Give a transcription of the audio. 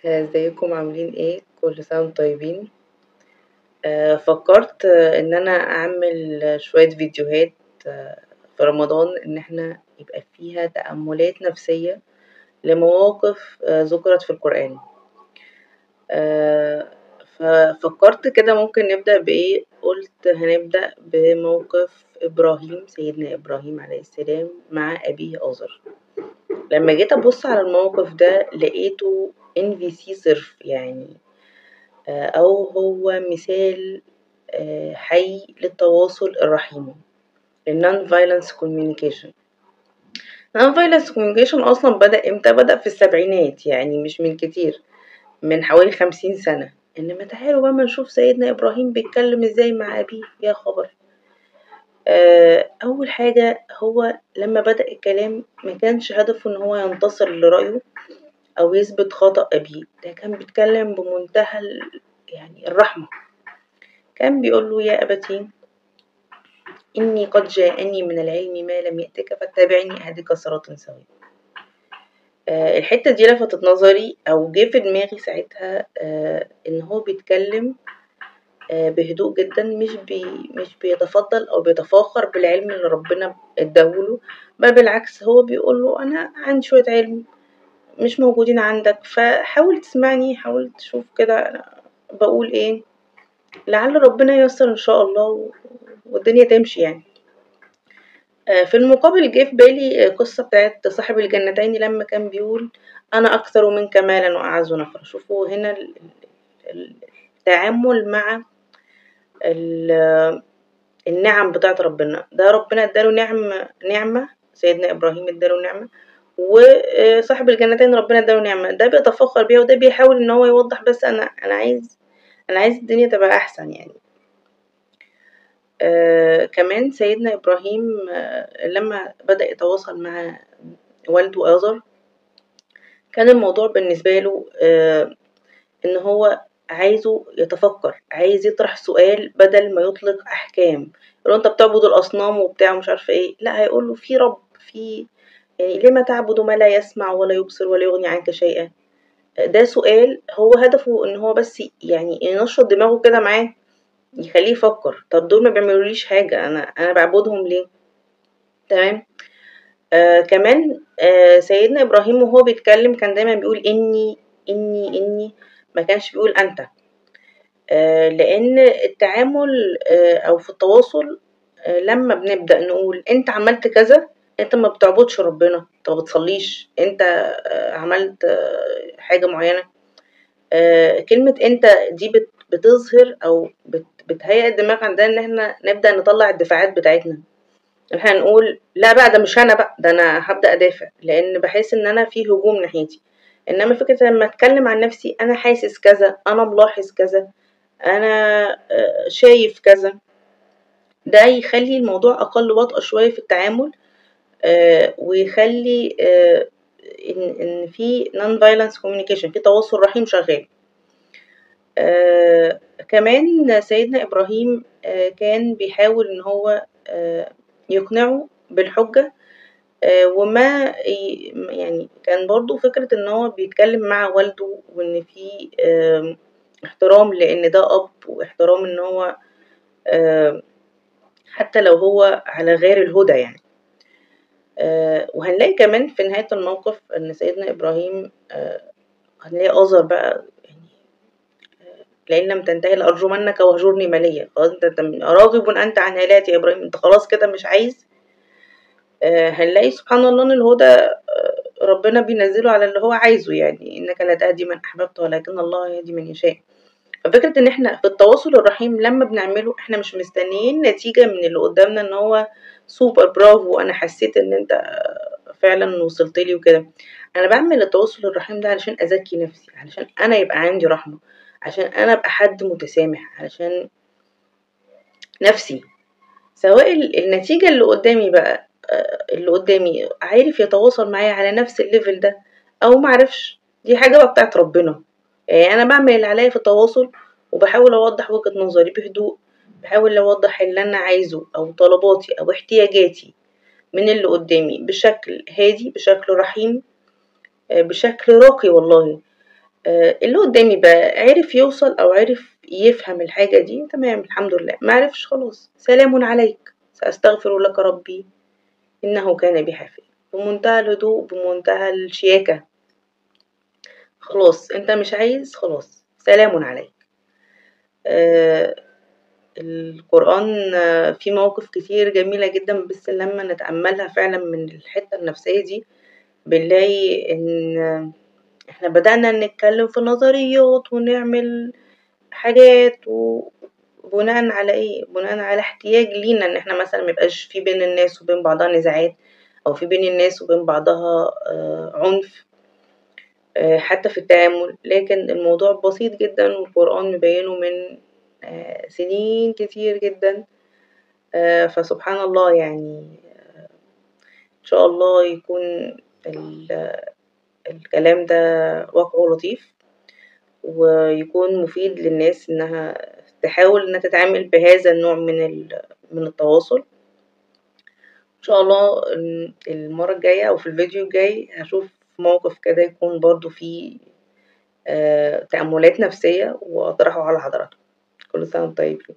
ازيكم عاملين ايه؟ كل سنة وانتم طيبين. فكرت ان انا اعمل شوية فيديوهات في رمضان، ان احنا يبقى فيها تأملات نفسية لمواقف ذكرت في القرآن. آه، ففكرت كده ممكن نبدأ بإيه. قلت هنبدأ بموقف إبراهيم، سيدنا إبراهيم عليه السلام مع أبيه آزر. لما جيت أبص على الموقف ده لقيته NVC صرف، يعني أو هو مثال حي للتواصل الرحيم، Non Violence Communication. Non Violence Communication أصلا بدأ إمتى؟ بدأ في السبعينات، يعني مش من كتير، من حوالي 50 سنة. إنما تعالوا بقى ما نشوف سيدنا إبراهيم بيتكلم إزاي مع أبيه. يا خبر! أول حاجة، هو لما بدأ الكلام ما كانش هدفه إن هو ينتصر لرأيه أو يثبت خطأ أبيه، ده كان بيتكلم بمنتهى يعني الرحمة. كان بيقول له: يا أبتي إني قد جاءني من العلم ما لم يأتك فاتبعني أهدك صراطا سويا. الحتة دي لفتت نظري أو جه في دماغي ساعتها إن هو بيتكلم بهدوء جدا، مش بيتفضل أو بيتفاخر بالعلم اللي ربنا اداهوله، بل بالعكس هو بيقوله: أنا عندي شوية علم مش موجودين عندك، فحاول تسمعني، حاول تشوف كده أنا بقول إيه، لعل ربنا ييسر إن شاء الله والدنيا تمشي يعني. في المقابل جه في بالي قصة بتاعت صاحب الجنتين لما كان بيقول: أنا أكثر منك مالا وأعز نفرا. شوفوا هنا التعامل مع النعم بتاعت ربنا. ده ربنا اداله نعمة، سيدنا إبراهيم اداله نعمة، وصاحب الجنتين ربنا اداله نعمة، ده بيتفخر بيها وده بيحاول ان هو يوضح بس أنا عايز الدنيا تبقى أحسن يعني. كمان سيدنا إبراهيم لما بدأ يتواصل مع والده آزر، كان الموضوع بالنسبة له إن هو عايزه يتفكر، عايز يطرح سؤال بدل ما يطلق أحكام. لو أنت بتعبد الأصنام وبتاع مش عارفة إيه، لا، هيقوله في رب، في يعني لما تعبد ما لا يسمع ولا يبصر ولا يغني عنك شيئا. ده سؤال هو هدفه إن هو بس يعني ينشط دماغه كده معاه، يخليه يفكر. طب دول ما بيعملوليش حاجة، أنا بعبدهم ليه؟ تمام. كمان سيدنا إبراهيم وهو بيتكلم كان دايما بيقول إني، ما كانش بيقول أنت. لأن التعامل أو في التواصل لما بنبدأ نقول أنت عملت كذا، أنت ما بتعبدش ربنا، أنت ما بتصليش، أنت عملت حاجة معينة. كلمة أنت دي بتظهر أو بتهيئ الدماغ عندنا إن احنا نبدأ نطلع الدفاعات بتاعتنا. احنا نقول لا بقى، ده مش أنا بقى، ده أنا هبدأ أدافع، لأن بحس إن أنا في هجوم ناحيتي. إنما فكرة لما أتكلم عن نفسي، أنا حاسس كذا، أنا ملاحظ كذا، أنا شايف كذا، ده يخلي الموضوع أقل وطأة شوية في التعامل، ويخلي إن في non violence communication، في تواصل رحيم شغال. كمان سيدنا إبراهيم كان بيحاول إن هو يقنعه بالحجة، وما يعني كان برضو فكرة إن هو بيتكلم مع والده، وإن في احترام لأن ده أب، واحترام إن هو حتى لو هو على غير الهدى يعني. وهنلاقي كمان في نهاية الموقف إن سيدنا إبراهيم هنلاقي آزر بقى يعني: لئن لم تنتهي لأرجمنك وهجرني مليا. خلاص أنت راغب أنت عن آلهتي يا إبراهيم، أنت خلاص كده مش عايز. هنلاقي سبحان الله إن الهدى ربنا بينزله على اللي هو عايزه، يعني إنك لا تهدي من أحببت ولكن الله يهدي من يشاء. ففكرة إن إحنا في التواصل الرحيم لما بنعمله، إحنا مش مستنيين نتيجة من اللي قدامنا إن هو سوبر برافو أنا حسيت إن أنت فعلا وصلت لي وكده. أنا بعمل التواصل الرحيم ده علشان أزكي نفسي، علشان أنا يبقى عندي رحمة، عشان أنا أبقى حد متسامح، علشان نفسي. سواء النتيجة اللي قدامي بقى اللي قدامي عارف يتواصل معايا على نفس الليفل ده أو معرفش، دي حاجة بقى بتاعت ربنا. يعني أنا باعمل اللي عليَّ في التواصل، وباحاول أوضّح وجهة نظري بهدوء، باحاول أوضّح اللي أنا عايزه أو طلباتي أو احتياجاتي من اللي قدّامي بشكل هادي، بشكل رحيم، بشكل راقي والله. اللي قدّامي بقى عرف يوصل أو عرف يفهم الحاجة دي تمام الحمد لله، ما عرفش خلاص سلام عليك، سأستغفر لك ربي إنه كان بي حفيًا. بمنتهى الهدوء، بمنتهى الشياكة. خلاص أنت مش عايز خلاص سلام عليك. آآ القرآن فيه مواقف كتير جميلة جدًا، بس لمّا نتأملها فعلًا من الحتة النفسية دي، بنلاقي إن إحنا بدأنا نتكلم في نظريات ونعمل حاجات وبناءً على إيه؟ بناءً على احتياج لينا إن إحنا مثلًا ما يبقاش في بين الناس وبين بعضها نزاعات، أو في بين الناس وبين بعضها عنف حتى في التعامل، لكن الموضوع بسيط جدًا والقرآن مبيّنه من سنين كتير جدًا. فسبحان الله يعني إن شاء الله يكون ال الكلام ده واقعه لطيف، ويكون مفيد للناس إنها تحاول إنها تتعامل بهذا النوع من التواصل. إن شاء الله المرّة الجاية أو في الفيديو الجاي هاشوف موقف كده يكون برضه فيه تأملات نفسية وأطرحه على حضراتكم. كل سنة وأنتم طيبين.